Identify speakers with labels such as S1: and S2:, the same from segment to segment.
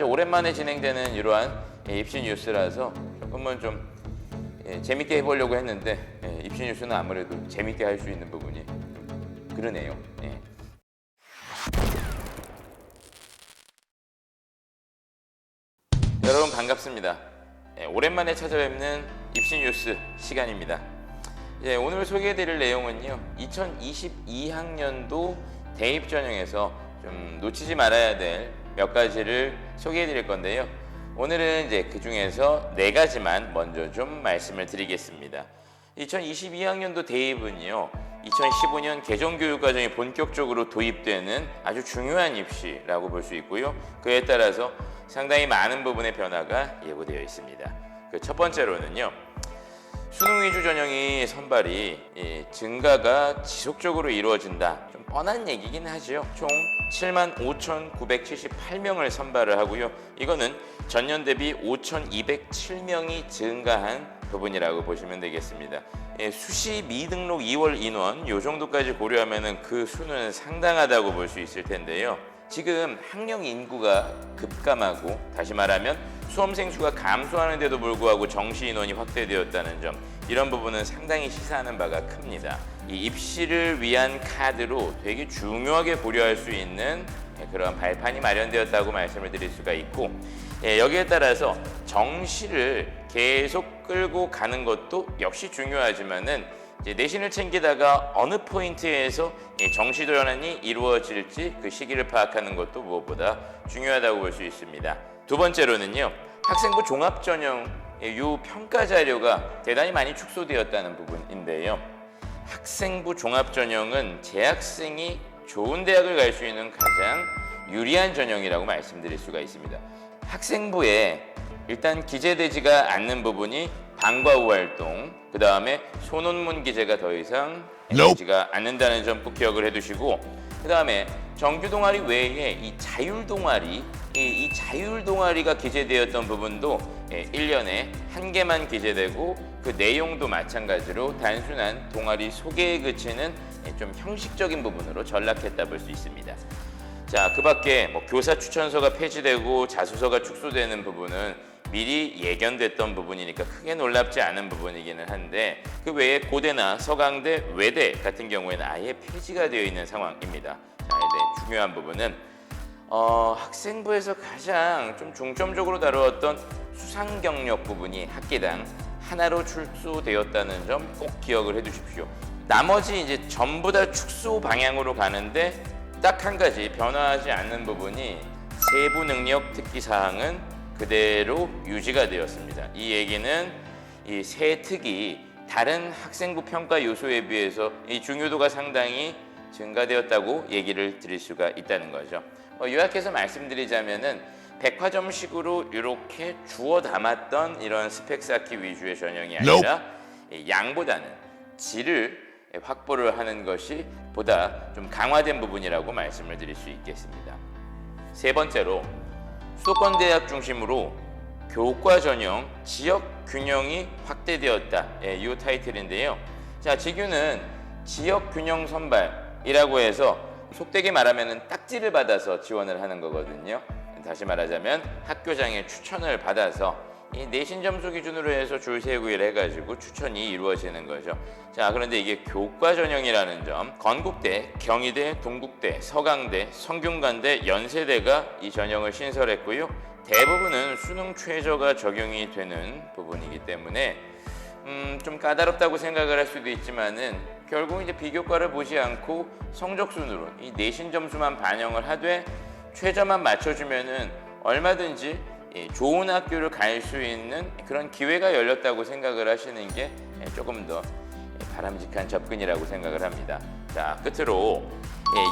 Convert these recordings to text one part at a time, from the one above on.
S1: 오랜만에 진행되는 이러한 입시 뉴스라서 조금은 좀 재밌게 해보려고 했는데 입시 뉴스는 아무래도 재밌게 할 수 있는 부분이 그러네요. 여러분 반갑습니다. 오랜만에 찾아뵙는 입시 뉴스 시간입니다. 오늘 소개해드릴 내용은요, 2022학년도 대입 전형에서 좀 놓치지 말아야 될 몇 가지를 소개해드릴 건데요. 오늘은 그 중에서 4가지만 먼저 좀 말씀을 드리겠습니다. 2022학년도 대입은요, 2015년 개정교육과정이 본격적으로 도입되는 아주 중요한 입시라고 볼 수 있고요. 그에 따라서 상당히 많은 부분의 변화가 예고되어 있습니다. 그 첫 번째로는요, 수능 위주 전형이 선발이 증가가 지속적으로 이루어진다. 좀 뻔한 얘기긴 하죠. 총 75,978명을 선발을 하고요. 이거는 전년 대비 5,207명이 증가한 부분이라고 보시면 되겠습니다. 수시 미등록 2월 인원 요 정도까지 고려하면 그 수는 상당하다고 볼 수 있을 텐데요. 지금 학령 인구가 급감하고, 다시 말하면 수험생 수가 감소하는데도 불구하고 정시 인원이 확대되었다는 점, 이런 부분은 상당히 시사하는 바가 큽니다. 이 입시를 위한 카드로 되게 중요하게 고려할 수 있는 그런 발판이 마련되었다고 말씀을 드릴 수가 있고, 여기에 따라서 정시를 계속 끌고 가는 것도 역시 중요하지만은 내신을 챙기다가 어느 포인트에서 정시 도전이 이루어질지 그 시기를 파악하는 것도 무엇보다 중요하다고 볼 수 있습니다. 두 번째로는요, 학생부 종합전형 이 평가 자료가 대단히 많이 축소되었다는 부분인데요. 학생부 종합전형은 재학생이 좋은 대학을 갈 수 있는 가장 유리한 전형이라고 말씀드릴 수가 있습니다. 학생부에 일단 기재되지가 않는 부분이 방과 후 활동, 그 다음에 소논문 기재가 더 이상 되지가 않는다는 점 꼭 기억을 해두시고, 그 다음에 정규 동아리 외에 이 자율 동아리, 이 자율 동아리가 기재되었던 부분도 1년에 1개만 기재되고, 그 내용도 마찬가지로 단순한 동아리 소개에 그치는 좀 형식적인 부분으로 전락했다 볼 수 있습니다. 자, 그 밖에 교사 추천서가 폐지되고 자소서가 축소되는 부분은 미리 예견됐던 부분이니까 크게 놀랍지 않은 부분이기는 한데, 그 외에 고대나 서강대, 외대 같은 경우에는 아예 폐지가 되어 있는 상황입니다. 자, 이제 중요한 부분은 학생부에서 가장 좀 중점적으로 다루었던 수상 경력 부분이 학기당 하나로 축소되었다는 점 꼭 기억을 해두십시오. 나머지 이제 전부 다 축소 방향으로 가는데 딱 한 가지 변화하지 않는 부분이 세부 능력 특기 사항은 그대로 유지가 되었습니다. 이 얘기는 이 세 특이 다른 학생부 평가 요소에 비해서 이 중요도가 상당히 증가되었다고 얘기를 드릴 수가 있다는 거죠. 요약해서 말씀드리자면은 백화점식으로 이렇게 주워 담았던 이런 스펙 쌓기 위주의 전형이 아니라 양보다는 질을 확보를 하는 것이 보다 좀 강화된 부분이라고 말씀을 드릴 수 있겠습니다. 세 번째로, 수도권 대학 중심으로 교과 전형 지역 균형이 확대되었다. 이 타이틀인데요. 자, 지규는 지역 균형 선발이라고 해서 속되게 말하면 딱지를 받아서 지원을 하는 거거든요. 다시 말하자면 학교장의 추천을 받아서 이 내신 점수 기준으로 해서 줄 세우고 해가지고 추천이 이루어지는 거죠. 자, 그런데 이게 교과 전형이라는 점, 건국대, 경희대, 동국대, 서강대, 성균관대, 연세대가 이 전형을 신설했고요. 대부분은 수능 최저가 적용이 되는 부분이기 때문에 좀 까다롭다고 생각을 할 수도 있지만은 결국 이제 비교과를 보지 않고 성적 순으로 이 내신 점수만 반영을 하되 최저만 맞춰주면은 얼마든지 좋은 학교를 갈 수 있는 그런 기회가 열렸다고 생각을 하시는 게 조금 더 바람직한 접근이라고 생각을 합니다. 자, 끝으로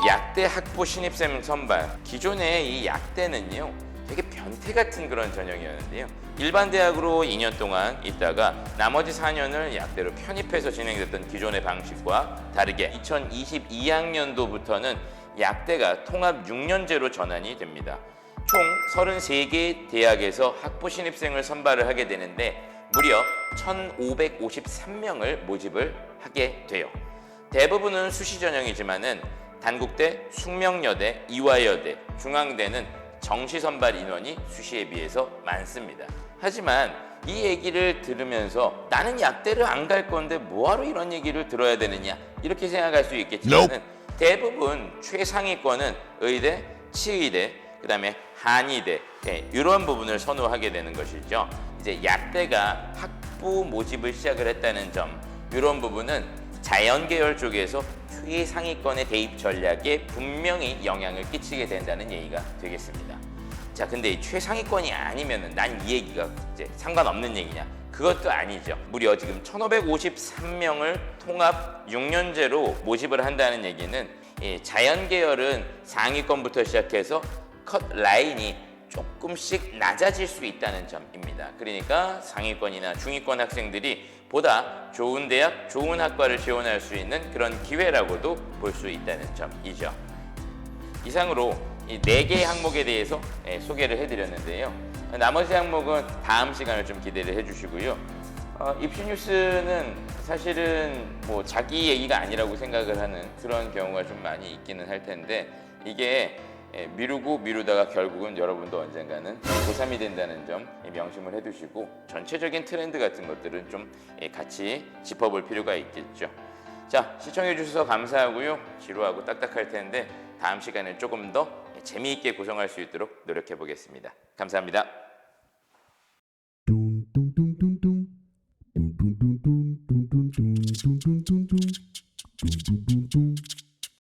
S1: 약대 학부 신입생 선발. 기존의 이 약대는요, 되게 변태 같은 그런 전형이었는데요. 일반 대학으로 2년 동안 있다가 나머지 4년을 약대로 편입해서 진행됐던 기존의 방식과 다르게 2022학년도부터는 약대가 통합 6년제로 전환이 됩니다. 총 33개 대학에서 학부 신입생을 선발을 하게 되는데 무려 1,553명을 모집을 하게 돼요. 대부분은 수시 전형이지만은 단국대, 숙명여대, 이화여대, 중앙대는 정시 선발 인원이 수시에 비해서 많습니다. 하지만 이 얘기를 들으면서 나는 약대를 안 갈 건데 뭐하러 이런 얘기를 들어야 되느냐 이렇게 생각할 수 있겠지만 대부분 최상위권은 의대, 치의대, 그다음에 한의대 이런 부분을 선호하게 되는 것이죠. 이제 약대가 학부 모집을 시작을 했다는 점 이런 부분은 자연계열 쪽에서 최상위권의 대입 전략에 분명히 영향을 끼치게 된다는 얘기가 되겠습니다. 자, 근데 이 최상위권이 아니면은 난 이 얘기가 이제 상관없는 얘기냐? 그것도 아니죠. 무려 지금 1,553명을 통합 6년제로 모집을 한다는 얘기는 이 자연계열은 상위권부터 시작해서 컷 라인이 조금씩 낮아질 수 있다는 점입니다. 그러니까 상위권이나 중위권 학생들이 보다 좋은 대학, 좋은 학과를 지원할 수 있는 그런 기회라고도 볼 수 있다는 점이죠. 이상으로 이 4개의 항목에 대해서 소개를 해드렸는데요. 나머지 항목은 다음 시간을 좀 기대를 해주시고요. 입시 뉴스는 사실은 뭐 자기 얘기가 아니라고 생각을 하는 그런 경우가 좀 많이 있기는 할 텐데 이게 미루고 미루다가 결국은 여러분도 언젠가는 고3이 된다는 점 명심을 해두시고 전체적인 트렌드 같은 것들은 좀 같이 짚어볼 필요가 있겠죠. 자, 시청해 주셔서 감사하고요. 지루하고 딱딱할 텐데 다음 시간에 조금 더 재미있게 구성할 수 있도록 노력해 보겠습니다. 감사합니다.